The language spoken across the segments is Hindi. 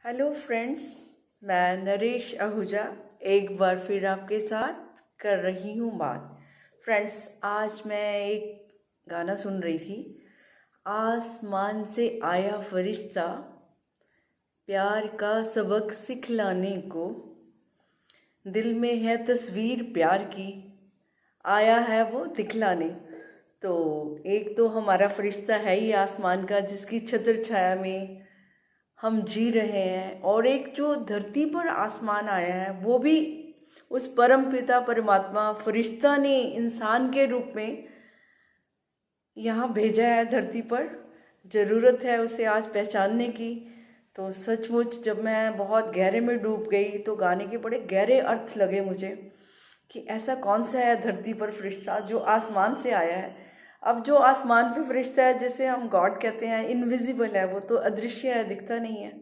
हेलो फ्रेंड्स, मैं नरेश आहूजा एक बार फिर आपके साथ कर रही हूँ बात। फ्रेंड्स, आज मैं एक गाना सुन रही थी। आसमान से आया फरिश्ता प्यार का सबक सिखलाने को, दिल में है तस्वीर प्यार की, आया है वो दिखलाने। तो एक तो हमारा फरिश्ता है ही आसमान का, जिसकी छत्र छाया में हम जी रहे हैं, और एक जो धरती पर आसमान आया है वो भी उस परम पिता परमात्मा फरिश्ता ने इंसान के रूप में यहाँ भेजा है धरती पर। ज़रूरत है उसे आज पहचानने की। तो सचमुच जब मैं बहुत गहरे में डूब गई तो गाने के बड़े गहरे अर्थ लगे मुझे कि ऐसा कौन सा है धरती पर फरिश्ता जो आसमान से आया है। अब जो आसमान पे फरिश्ता है, जिसे हम गॉड कहते हैं, इनविजिबल है, वो तो अदृश्य है, दिखता नहीं है,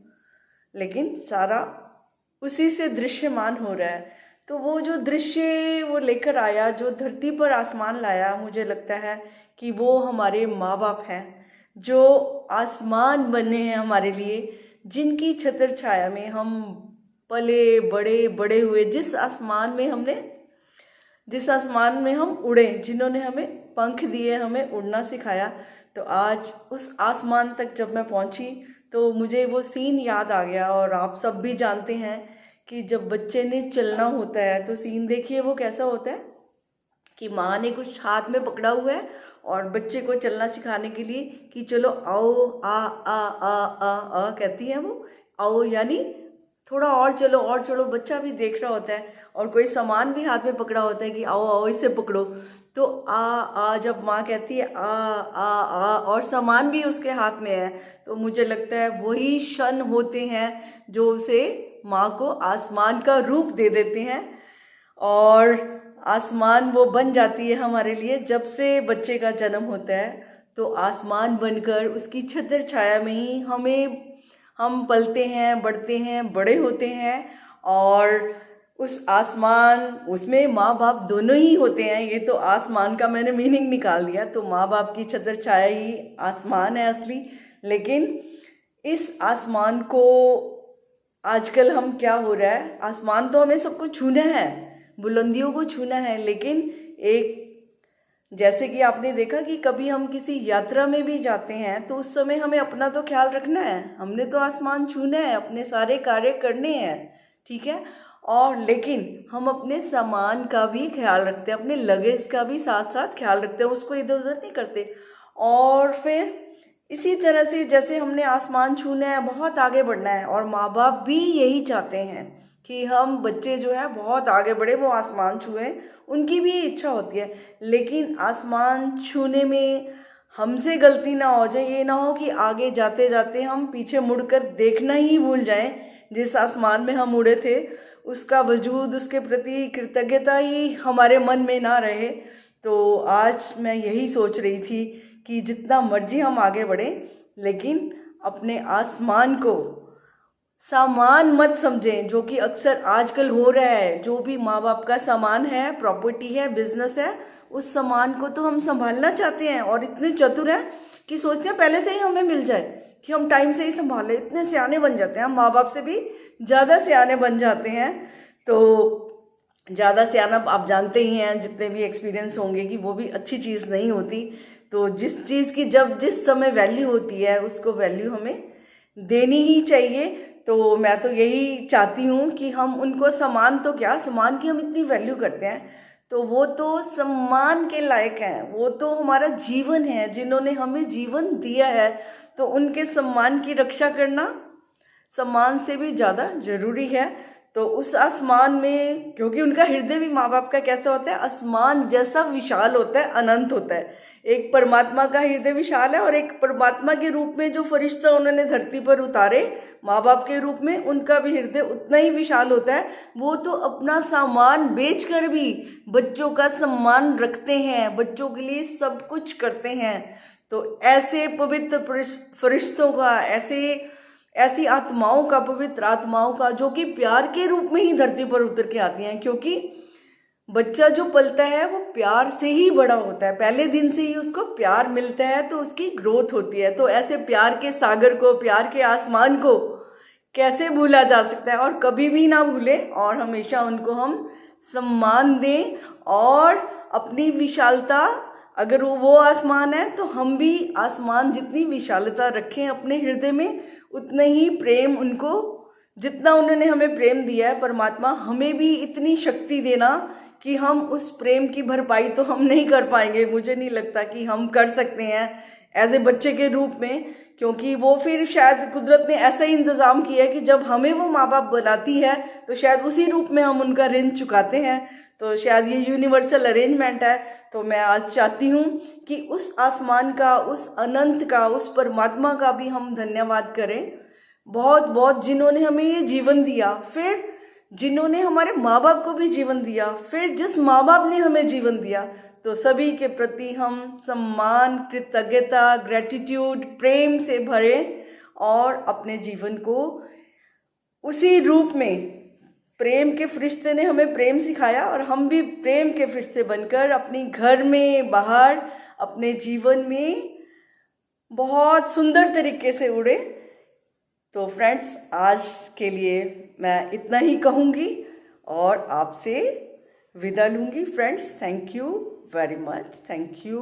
लेकिन सारा उसी से दृश्यमान हो रहा है। तो वो जो दृश्य वो लेकर आया, जो धरती पर आसमान लाया, मुझे लगता है कि वो हमारे माँ बाप हैं, जो आसमान बने हैं हमारे लिए, जिनकी छत्र छाया में हम पले बड़े बड़े हुए, जिस आसमान में हम उड़े, जिन्होंने हमें पंख दिए, हमें उड़ना सिखाया। तो आज उस आसमान तक जब मैं पहुंची तो मुझे वो सीन याद आ गया। और आप सब भी जानते हैं कि जब बच्चे ने चलना होता है तो सीन देखिए वो कैसा होता है कि माँ ने कुछ हाथ में पकड़ा हुआ है और बच्चे को चलना सिखाने के लिए कि चलो आओ, आ कहती है वो, आओ यानी थोड़ा और चलो, बच्चा भी देख रहा होता है, और कोई सामान भी हाथ में पकड़ा होता है कि आओ आओ इसे पकड़ो। तो आ जब माँ कहती है आ और सामान भी उसके हाथ में है, तो मुझे लगता है वही क्षण होते हैं जो उसे माँ को आसमान का रूप दे देते हैं। और आसमान वो बन जाती है हमारे लिए। जब से बच्चे का जन्म होता है तो आसमान बनकर उसकी छत्र छाया में ही हम पलते हैं, बढ़ते हैं, बड़े होते हैं। और उस आसमान, उसमें माँ बाप दोनों ही होते हैं। ये तो आसमान का मैंने मीनिंग निकाल दिया, तो माँ बाप की छत्र छाया ही आसमान है असली। लेकिन इस आसमान को आजकल हम क्या हो रहा है, आसमान तो हमें सबको छूना है, बुलंदियों को छूना है, लेकिन एक, जैसे कि आपने देखा कि कभी हम किसी यात्रा में भी जाते हैं तो उस समय हमें अपना तो ख्याल रखना है, हमने तो आसमान छूना है, अपने सारे कार्य करने हैं, ठीक है। और लेकिन हम अपने सामान का भी ख्याल रखते हैं, अपने लगेज का भी साथ साथ ख्याल रखते हैं, उसको इधर उधर नहीं करते। और फिर इसी तरह से जैसे हमने आसमान छूना है, बहुत आगे बढ़ना है, और माँ बाप भी यही चाहते हैं कि हम बच्चे जो है बहुत आगे बढ़े, वो आसमान छुए, उनकी भी इच्छा होती है। लेकिन आसमान छूने में हमसे गलती ना हो जाए, ये ना हो कि आगे जाते जाते हम पीछे मुड़कर देखना ही भूल जाएं, जिस आसमान में हम उड़े थे उसका वजूद, उसके प्रति कृतज्ञता ही हमारे मन में ना रहे। तो आज मैं यही सोच रही थी कि जितना मर्जी हम आगे बढ़ें, लेकिन अपने आसमान को सामान मत समझें, जो कि अक्सर आजकल हो रहा है। जो भी माँ बाप का सामान है, प्रॉपर्टी है, बिजनेस है, उस सामान को तो हम संभालना चाहते हैं, और इतने चतुर हैं कि सोचते हैं पहले से ही हमें मिल जाए, कि हम टाइम से ही संभालें। इतने सियाने बन जाते हैं, हम माँ बाप से भी ज़्यादा सियाने बन जाते हैं। तो ज़्यादा सियाना आप जानते ही हैं, जितने भी एक्सपीरियंस होंगे, कि वो भी अच्छी चीज़ नहीं होती। तो जिस चीज़ की जब जिस समय वैल्यू होती है, उसको वैल्यू हमें देनी ही चाहिए। तो मैं तो यही चाहती हूँ कि हम उनको सम्मान, तो क्या सम्मान की हम इतनी वैल्यू करते हैं, तो वो तो सम्मान के लायक हैं, वो तो हमारा जीवन है, जिन्होंने हमें जीवन दिया है। तो उनके सम्मान की रक्षा करना सम्मान से भी ज़्यादा जरूरी है। तो उस आसमान में, क्योंकि उनका हृदय भी माँ बाप का कैसा होता है, आसमान जैसा विशाल होता है, अनंत होता है। एक परमात्मा का हृदय विशाल है, और एक परमात्मा के रूप में जो फरिश्ता उन्होंने धरती पर उतारे माँ बाप के रूप में, उनका भी हृदय उतना ही विशाल होता है। वो तो अपना सामान बेचकर भी बच्चों का सम्मान रखते हैं, बच्चों के लिए सब कुछ करते हैं। तो ऐसे पवित्र फरिश्तों का, ऐसी आत्माओं का, पवित्र आत्माओं का, जो कि प्यार के रूप में ही धरती पर उतर के आती हैं। क्योंकि बच्चा जो पलता है वो प्यार से ही बड़ा होता है, पहले दिन से ही उसको प्यार मिलता है, तो उसकी ग्रोथ होती है। तो ऐसे प्यार के सागर को, प्यार के आसमान को कैसे भूला जा सकता है, और कभी भी ना भूलें, और हमेशा उनको हम सम्मान दें। और अपनी विशालता, अगर वो आसमान है तो हम भी आसमान जितनी विशालता रखें अपने हृदय में, उतना ही प्रेम उनको, जितना उन्होंने हमें प्रेम दिया है परमात्मा, हमें भी इतनी शक्ति देना कि हम उस प्रेम की भरपाई तो हम नहीं कर पाएंगे। मुझे नहीं लगता कि हम कर सकते हैं एज ए बच्चे के रूप में, क्योंकि वो फिर शायद कुदरत ने ऐसा ही इंतज़ाम किया है कि जब हमें वो माँ बाप बुलाती है तो शायद उसी रूप में हम उनका ऋण चुकाते हैं। तो शायद ये यूनिवर्सल अरेंजमेंट है। तो मैं आज चाहती हूँ कि उस आसमान का, उस अनंत का, उस परमात्मा का भी हम धन्यवाद करें, बहुत बहुत, जिन्होंने हमें ये जीवन दिया, फिर जिन्होंने हमारे माँ बाप को भी जीवन दिया, फिर जिस माँ बाप ने हमें जीवन दिया। तो सभी के प्रति हम सम्मान, कृतज्ञता, ग्रेटिट्यूड, प्रेम से भरें और अपने जीवन को उसी रूप में, प्रेम के फरिश्ते ने हमें प्रेम सिखाया और हम भी प्रेम के फरिश्ते बनकर अपनी घर में, बाहर, अपने जीवन में बहुत सुंदर तरीके से उड़े। तो फ्रेंड्स, आज के लिए मैं इतना ही कहूँगी और आपसे विदा लूँगी। Friends, thank you very much, thank you.